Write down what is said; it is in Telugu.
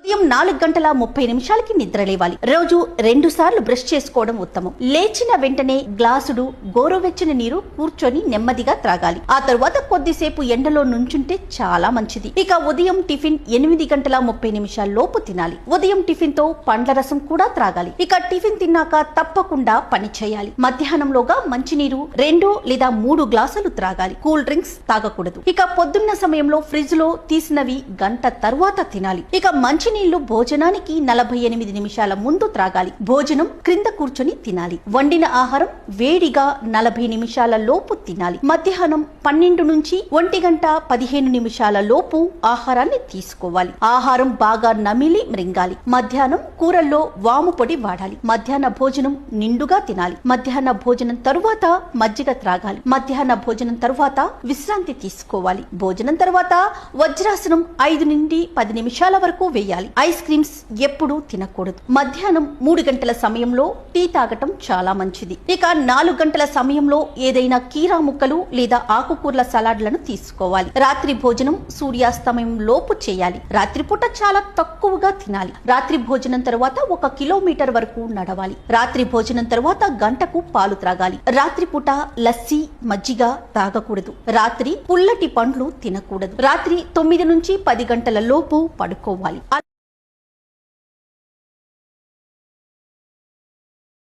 ఉదయం 4:30 నిద్రలేవాలి. రోజు 2 సార్లు బ్రష్ చేసుకోవడం ఉత్తమం. లేచిన వెంటనే గ్లాసుడు గోరువెచ్చని నీరు కూర్చొని నెమ్మదిగా త్రాగాలి. ఆ తరువాత కొద్దిసేపు ఎండలో నుంచుంటే చాలా మంచిది. ఇక ఉదయం టిఫిన్ 8:30 లోపు తినాలి. ఉదయం టిఫిన్ తో పండ్ల రసం కూడా త్రాగాలి. ఇక టిఫిన్ తిన్నాక తప్పకుండా పని చేయాలి. మధ్యాహ్నంలోగా మంచినీరు 2 లేదా 3 గ్లాసులు త్రాగాలి. కూల్ డ్రింక్స్ తాగకూడదు. ఇక పొద్దున్న సమయంలో ఫ్రిడ్జ్ లో తీసినవి గంట తర్వాత తినాలి. ఇక మంచినీళ్లు భోజనానికి 48 నిమిషాల ముందు త్రాగాలి. భోజనం క్రింద కూర్చొని తినాలి. వండిన ఆహారం వేడిగా 40 నిమిషాల లోపు తినాలి. మధ్యాహ్నం 12 నుంచి 1:15 లోపు ఆహారాన్ని తీసుకోవాలి. ఆహారం బాగా నమిలి మృంగాలి. మధ్యాహ్నం కూరల్లో వాము పొడి వాడాలి. మధ్యాహ్న భోజనం నిండుగా తినాలి. మధ్యాహ్న భోజనం తరువాత మజ్జిగ త్రాగాలి. మధ్యాహ్న భోజనం తరువాత విశ్రాంతి తీసుకోవాలి. భోజనం తరువాత వజ్రాసనం 5 నుండి 10 నిమిషాల వరకు వేయాలి. ఐస్ క్రీమ్స్ ఎప్పుడూ తినకూడదు. మధ్యాహ్నం 3 గంటల సమయంలో టీ తాగటం చాలా మంచిది. ఇక 4 గంటల సమయంలో ఏదైనా కీరా ముక్కలు లేదా ఆకుకూరల సలాడ్లను తీసుకోవాలి. రాత్రి భోజనం సూర్యాస్తమయం లోపు చేయాలి. రాత్రిపూట చాలా తక్కువగా తినాలి. రాత్రి భోజనం తరువాత 1 కిలోమీటర్ వరకు నడవాలి. రాత్రి భోజనం తరువాత గంటకు పాలు త్రాగాలి. రాత్రిపూట లస్సీ మజ్జిగ తాగకూడదు. రాత్రి పుల్లటి పండ్లు తినకూడదు. రాత్రి 9 నుంచి 10 గంటల లోపు పడుకోవాలి.